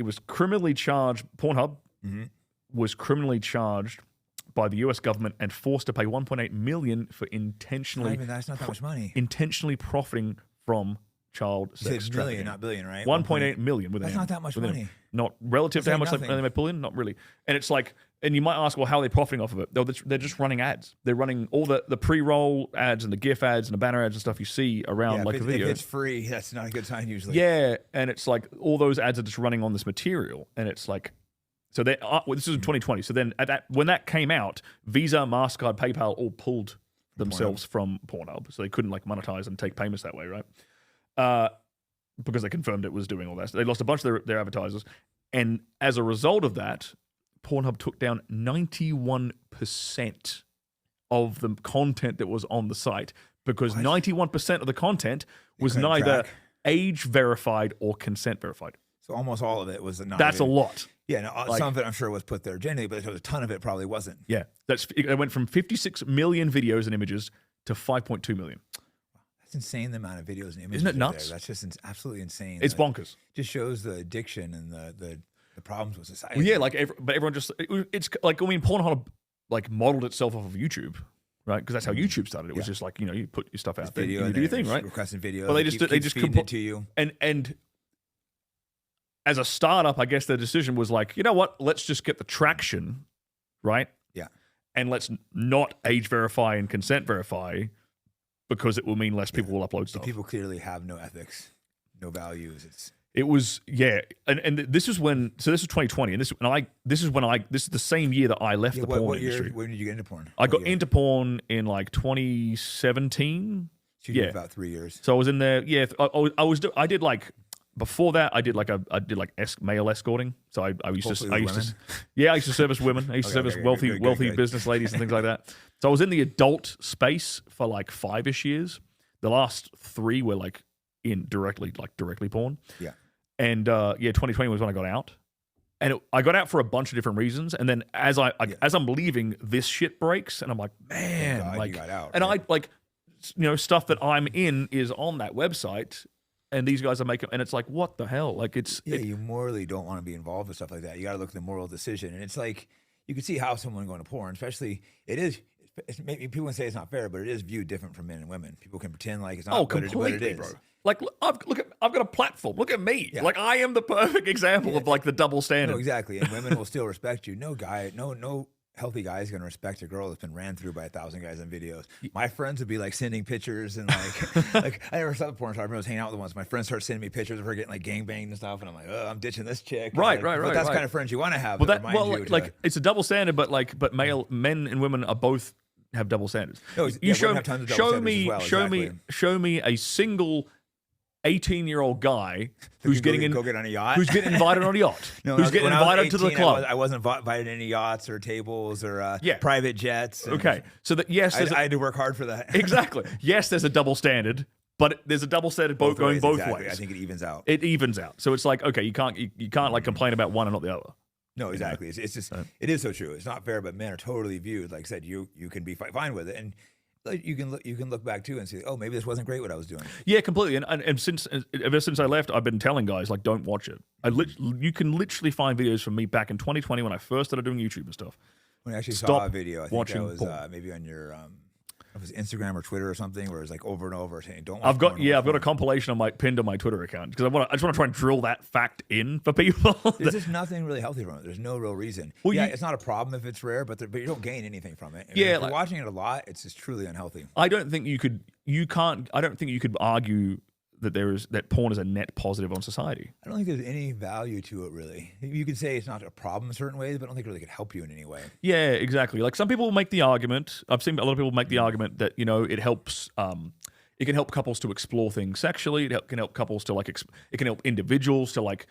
was criminally charged. Pornhub was criminally charged by the U.S. government and forced to pay $1.8 million for intentionally. That's not that much money. Intentionally profiting from child sex trafficking. Million, not billion, right? 1.8 million. That's not that much money. Not relative to how much they pull in, not really. And it's like, and you might ask, well, how are they profiting off of it? They're just running ads. They're running all the pre-roll ads and the GIF ads and the banner ads and stuff you see around like a video. If it's free, that's not a good sign usually. Yeah, and it's like all those ads are just running on this material, and it's like, so they this is in 2020. So then when that came out, Visa, MasterCard, PayPal all pulled themselves from Pornhub, so they couldn't like monetize and take payments that way, right? Because they confirmed it was doing all that. So they lost a bunch of their advertisers. And as a result of that, Pornhub took down 91% of the content that was on the site because 91% of the content was neither age verified or consent verified. So almost all of it was not. That's a lot. Yeah, no, some of it I'm sure was put there genuinely, but a ton of it probably wasn't. Yeah, it went from 56 million videos and images to 5.2 million. That's insane, the amount of videos and images. Isn't it nuts? That's just absolutely insane. It's bonkers. Just shows the addiction and the problems with society. Well, yeah, but everyone just, it's like, I mean, Pornhub like modeled itself off of YouTube, right? Because that's how YouTube started. It was just like, you put your stuff out there, you do your thing, right? Requesting videos. Well, they just feeding it to you. And as a startup, I guess their decision was like, you know what? Let's just get the traction, right? Yeah. And let's not age verify and consent verify because it will mean less people will upload stuff. People clearly have no ethics, no values. It was, yeah, and this is when, so this was 2020, and this is the same year that I left the porn industry. When did you get into porn? I got into porn in like 2017. So you did about 3 years. So I was in there. Yeah, I did like. Before that, I did like male escorting. So I used to service women. I used to service wealthy business ladies and things like that. So I was in the adult space for like 5-ish years. The last 3 were like in directly porn. Yeah. And 2020 was when I got out. And I got out for a bunch of different reasons. And then as I'm leaving, this shit breaks, and I'm like, man, God, you got out, and right? I like, stuff that I'm in is on that website. And these guys are making, and it's like, what the hell? Like, you morally don't want to be involved with stuff like that. You got to look at the moral decision, and it's like you can see how someone going to porn, especially maybe people can say it's not fair, but it is viewed different from men and women. People can pretend like it's not, but it is. Bro. Like, I've got a platform. Look at me. Yeah. Like, I am the perfect example of like the double standard. No, exactly, and women will still respect you. No healthy guy is going to respect a girl that's been ran through by 1,000 guys on videos. My friends would be like sending pictures and like I never saw the porn star. I remember I was hanging out with them once. My friends started sending me pictures of her getting like gangbanged and stuff, and I'm like, oh, I'm ditching this chick. Right. But that's kind of friends you want to have. It's a double standard, but men and women are both have double standards. No, show me a single 18-year-old guy who's go get on a yacht, who's getting invited on a yacht, who's getting invited to the club. I wasn't invited to any yachts or tables or private jets. Okay, so that I had to work hard for that. Exactly. Yes, there's a double standard, but there's a double standard both ways. I think it evens out. It evens out. So it's like, okay, you can't like complain about one and not the other. No, exactly. It's just it is so true. It's not fair, but men are totally viewed. Like I said, you can be fine with it, and you can look back too and say, oh, maybe this wasn't great what I was doing. Yeah, completely. And ever since I left, I've been telling guys like, don't watch it. You can literally find videos from me back in 2020 when I first started doing YouTube and stuff. When I actually saw a video, I think that was maybe on your it was Instagram or Twitter or something, where it was like over and over saying, "Don't." I've got a compilation pinned on my Twitter account because I just want to try and drill that fact in for people. There's just nothing really healthy from it. There's no real reason. Well, it's not a problem if it's rare, but you don't gain anything from it. If you're watching it a lot, it's just truly unhealthy. I don't think you could argue that porn is a net positive on society. I don't think there's any value to it, really. You could say it's not a problem in certain ways, but I don't think it really could help you in any way. Yeah, exactly. Like some people will make the argument. I've seen a lot of people make the argument that it helps. It can help couples to explore things sexually. It can help couples to like. It can help individuals to like.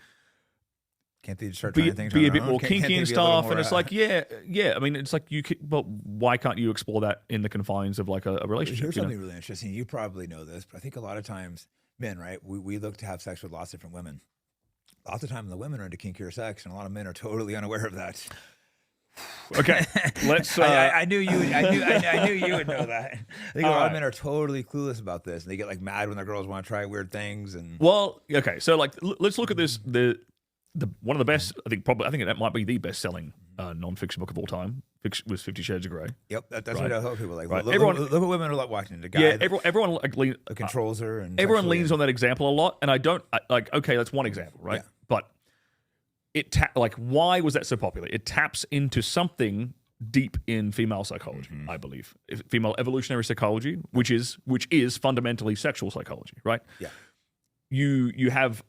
Can't they start be trying things a bit more kinky and stuff? And it's like, yeah. I mean, it's like but why can't you explore that in the confines of like a relationship? Here's something really interesting. You probably know this, but I think a lot of times. Men, right? We look to have sex with lots of different women. Lots of time the women are into kinkier sex, and a lot of men are totally unaware of that. Okay, let's. I knew you would know that. I think a lot of men are totally clueless about this, and they get like mad when their girls want to try weird things. And well, okay, so like let's look at this. one of the best. I think that might be the best-selling non-fiction book of all time. Was 50 Shades of Grey. Yep, that's what I tell people. Like, Right. look what women are like watching. The guy, Yeah, everyone like, controls her, and everyone leans on that example a lot, and I don't like. Okay, that's one example, right? Yeah. But why was that so popular? It taps into something deep in female psychology, I believe, female evolutionary psychology, which is fundamentally sexual psychology, right? Yeah. You have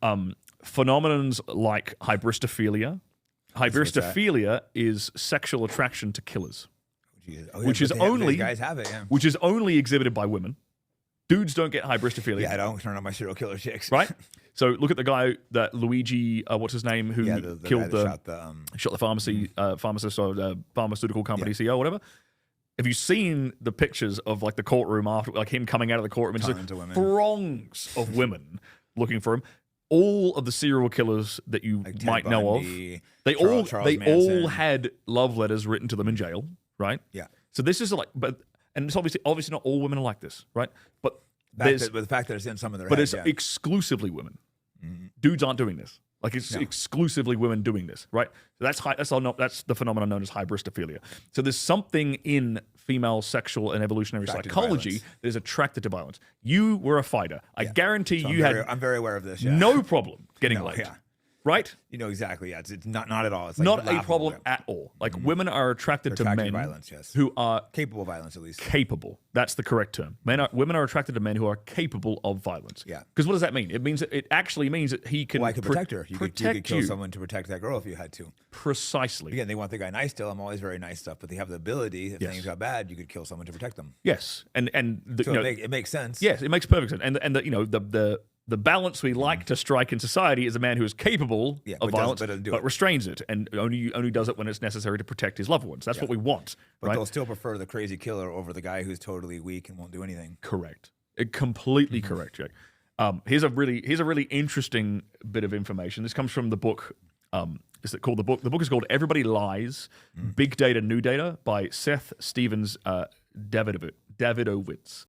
phenomenons like hybristophilia. Hybristophilia is sexual attraction to killers, which is only guys have it, yeah. which is only exhibited by women. Dudes don't get hybristophilia. Yeah, I don't turn on my serial killer chicks. Right? So look at the guy that Luigi, what's his name, who killed shot the pharmacist or the pharmaceutical company CEO, whatever. Have you seen the pictures of like the courtroom after, like him coming out of the courtroom and just like, throngs of women looking for him? All of the serial killers that you like might Ted know Bundy, of, they Charles all had love letters written to them in jail, right? Yeah. So this is like, and it's obviously not all women are like this, right? But the fact that it's in some of their but heads, it's exclusively women. Dudes aren't doing this. Like it's exclusively women doing this, right? So that's the phenomenon known as hybristophilia. So there's something in female sexual and evolutionary psychology that is attracted to violence. You were a fighter. I guarantee I'm very aware of this. Yeah. No problem getting laid. Yeah. Right? You know exactly. Yeah, it's not at all. It's like not a problem at all. Like women are attracted to men violence, yes. who are capable of violence, at least. Capable. That's the correct term. Women are attracted to men who are capable of violence. Yeah. Because what does that mean? It actually means that he can. Well, I could protect her. You could kill someone to protect that girl if you had to. Precisely. Again, they want the guy nice still. I'm always very nice stuff, but they have the ability. If things got bad, you could kill someone to protect them. Yes, it makes sense. Yes, it makes perfect sense. And the balance we like to strike in society is a man who is capable of violence, but restrains it, and only does it when it's necessary to protect his loved ones. That's what we want. But they'll still prefer the crazy killer over the guy who's totally weak and won't do anything. Correct. Completely correct, Jake. Here's a really interesting bit of information. This comes from the book. Is it called the book? The book is called "Everybody Lies: Big Data, New Data" by Seth Stevens Davidowitz.